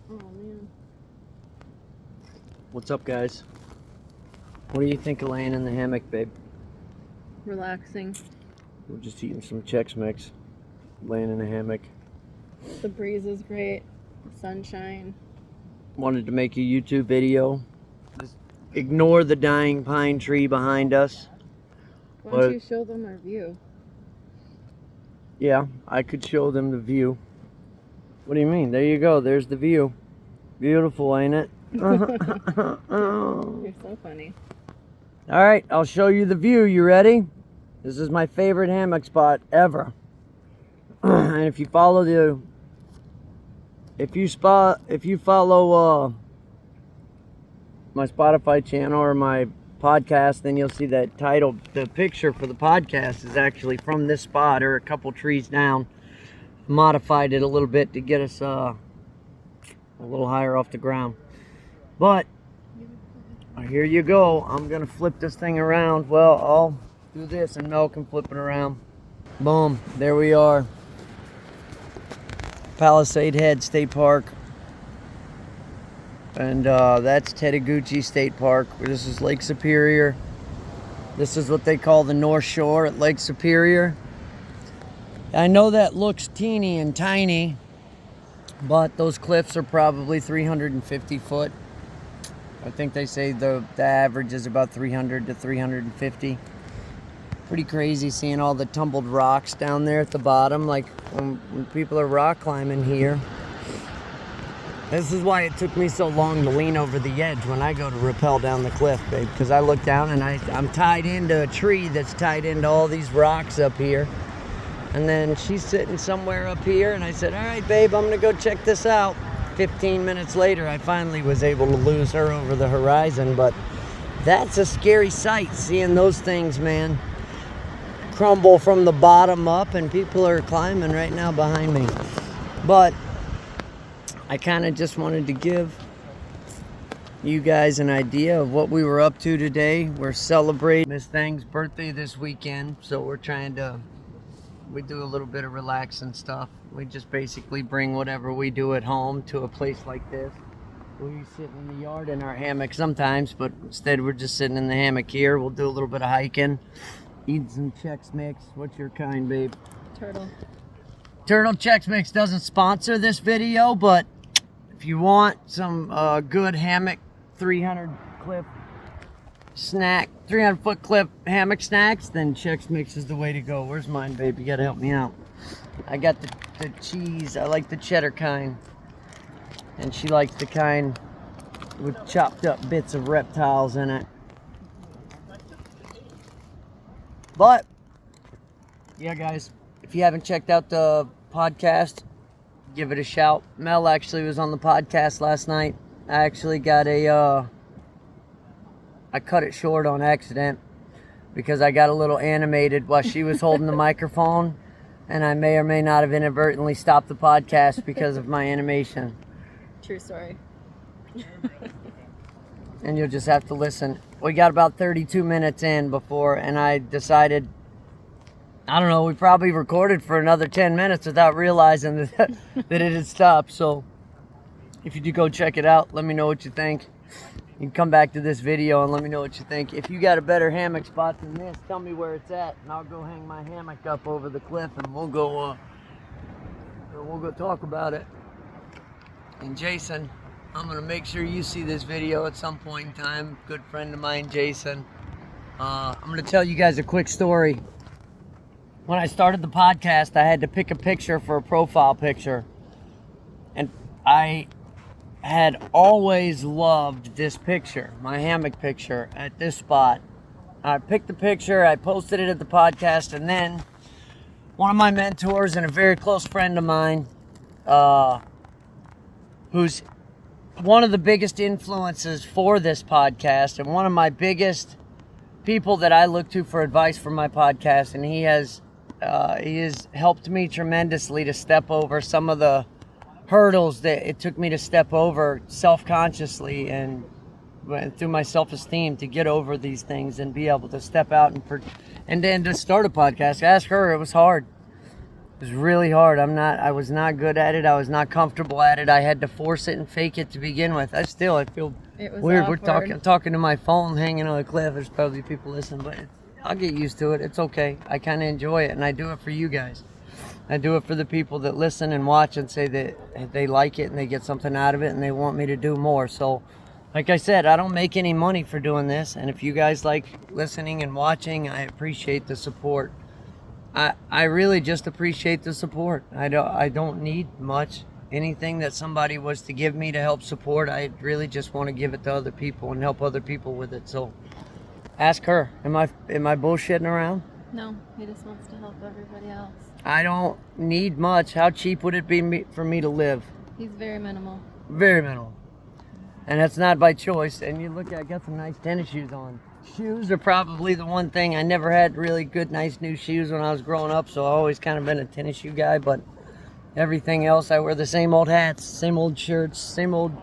Oh, man. What's up, guys? What do you think of laying in the hammock, babe? Relaxing. We're just eating some Chex Mix, laying in a hammock. The breeze is great. Sunshine. Wanted to make a YouTube video. Just ignore the dying pine tree behind us. Why don't you show them our view? Yeah, I could show them the view. What do you mean? There you go. There's the view. Beautiful, ain't it? You're so funny. All right, I'll show you the view. You ready? This is my favorite hammock spot ever. And if you follow my Spotify channel or my podcast, then you'll see that title. The picture for the podcast is actually from this spot or a couple trees down. Modified it a little bit to get us a little higher off the ground. But here you go. I'm gonna flip this thing around. Well, I'll do this and Mel can flip it around. Boom, there we are. Palisade Head State Park. And that's Tedeguchi State Park. This is Lake Superior. This is what they call the North Shore at Lake Superior. I know that looks teeny and tiny, but those cliffs are probably 350 foot. I think they say the average is about 300 to 350. Pretty crazy seeing all the tumbled rocks down there at the bottom, like when people are rock climbing here. This is why it took me so long to lean over the edge when I go to rappel down the cliff, babe, because I look down and I'm tied into a tree that's tied into all these rocks up here. And then she's sitting somewhere up here, and I said, all right, babe, I'm gonna go check this out. 15 minutes later, I finally was able to lose her over the horizon, but that's a scary sight, seeing those things, man, crumble from the bottom up, and people are climbing right now behind me. But I kind of just wanted to give you guys an idea of what we were up to today. We're celebrating Miss Thang's birthday this weekend, so we do a little bit of relaxing stuff. We just basically bring whatever we do at home to a place like this. We sit in the yard in our hammock sometimes, but instead we're just sitting in the hammock here. We'll do a little bit of hiking, eating some Chex Mix. What's your kind, babe? Turtle. Turtle Chex Mix doesn't sponsor this video, but if you want some good hammock 300 foot cliff hammock snacks, then Chex Mix is the way to go. Where's mine, babe? You gotta help me out. I got the cheese. I like the cheddar kind. And she likes the kind with chopped up bits of reptiles in it. But, yeah, guys, if you haven't checked out the podcast, give it a shout. Mel actually was on the podcast last night. I actually got I cut it short on accident because I got a little animated while she was holding the microphone, and I may or may not have inadvertently stopped the podcast because of my animation. True story. And you'll just have to listen. We got about 32 minutes in before, and I decided, I don't know, we probably recorded for another 10 minutes without realizing that it had stopped. So if you do go check it out, let me know what you think. You can come back to this video and let me know what you think. If you got a better hammock spot than this, tell me where it's at, and I'll go hang my hammock up over the cliff, and we'll go talk about it. And Jason, I'm gonna make sure you see this video at some point in time. Good friend of mine, Jason. I'm gonna tell you guys a quick story. When I started the podcast, I had to pick a picture for a profile picture, and I had always loved this picture, my hammock picture at this spot. I picked the picture, I posted it at the podcast, and then one of my mentors and a very close friend of mine, who's one of the biggest influences for this podcast and one of my biggest people that I look to for advice for my podcast, and he has helped me tremendously to step over some of the hurdles that it took me to step over self-consciously and through my self-esteem to get over these things and be able to step out and then to start a podcast. Ask her, it was hard. It was really hard. I was not good at it. I was not comfortable at it. I had to force it and fake it to begin with. I feel It was weird. awkward. I'm talking to my phone hanging on a cliff. There's probably people listening, but I'll get used to it. It's okay. I kind of enjoy it, and I do it for you guys. I do it for the people that listen and watch and say that they like it and they get something out of it and they want me to do more. So, like I said, I don't make any money for doing this, and if you guys like listening and watching, I appreciate the support. I really just appreciate the support. I don't need much. Anything that somebody was to give me to help support, I really just want to give it to other people and help other people with it. So, ask her. Am I bullshitting around? No, he just wants to help everybody else. I don't need much. How cheap would it be for me to live? He's very minimal. Very minimal. And that's not by choice. And you look, I got some nice tennis shoes on. Shoes are probably the one thing. I never had really good, nice new shoes when I was growing up, so I've always kind of been a tennis shoe guy, but everything else, I wear the same old hats, same old shirts, same old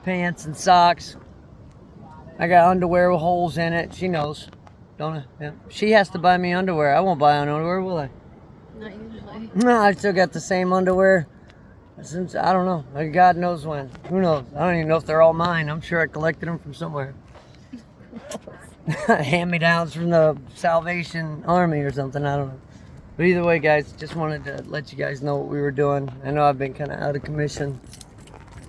pants and socks. I got underwear with holes in it. She knows, don't I? Yeah. She has to buy me underwear. I won't buy underwear, will I? Not usually. No, I still got the same underwear since, I don't know, like God knows when. Who knows? I don't even know if they're all mine. I'm sure I collected them from somewhere. Hand-me-downs from the Salvation Army or something, I don't know. But either way, guys, just wanted to let you guys know what we were doing. I know I've been kind of out of commission,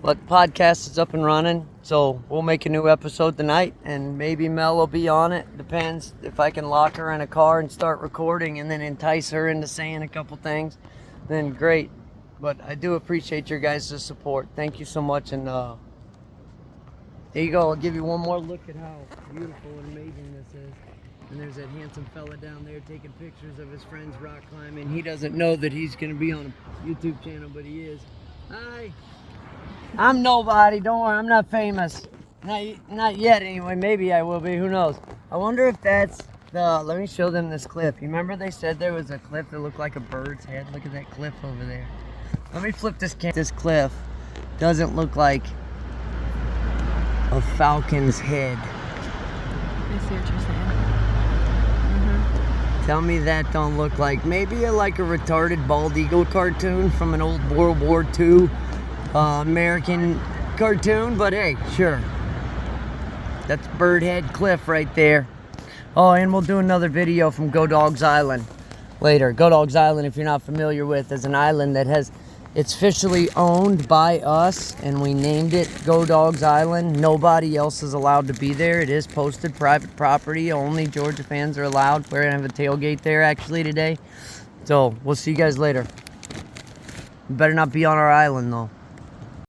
but the podcast is up and running, so we'll make a new episode tonight, and maybe Mel will be on it. Depends if I can lock her in a car and start recording and then entice her into saying a couple things, then great. But I do appreciate your guys' support. Thank you so much, and there you go. I'll give you one more look at how beautiful and amazing this is. And there's that handsome fella down there taking pictures of his friends rock climbing. He doesn't know that he's going to be on a YouTube channel, but he is. Hi. I'm nobody. Don't worry. I'm not famous. Not yet, anyway. Maybe I will be. Who knows? I wonder if that's the... Let me show them this cliff. You remember they said there was a cliff that looked like a bird's head? Look at that cliff over there. Let me flip this camera. This cliff doesn't look like a falcon's head. I see what you're saying. Tell me that don't look like maybe like a retarded bald eagle cartoon from an old World War II American cartoon, but hey, sure. That's Birdhead Cliff right there. Oh, and we'll do another video from Go Dogs Island later. Go Dogs Island, if you're not familiar with, is an island that it's officially owned by us, and we named it Go Dogs Island. Nobody else is allowed to be there. It is posted private property. Only Georgia fans are allowed. We're going to have a tailgate there, actually, today. So, we'll see you guys later. You better not be on our island, though.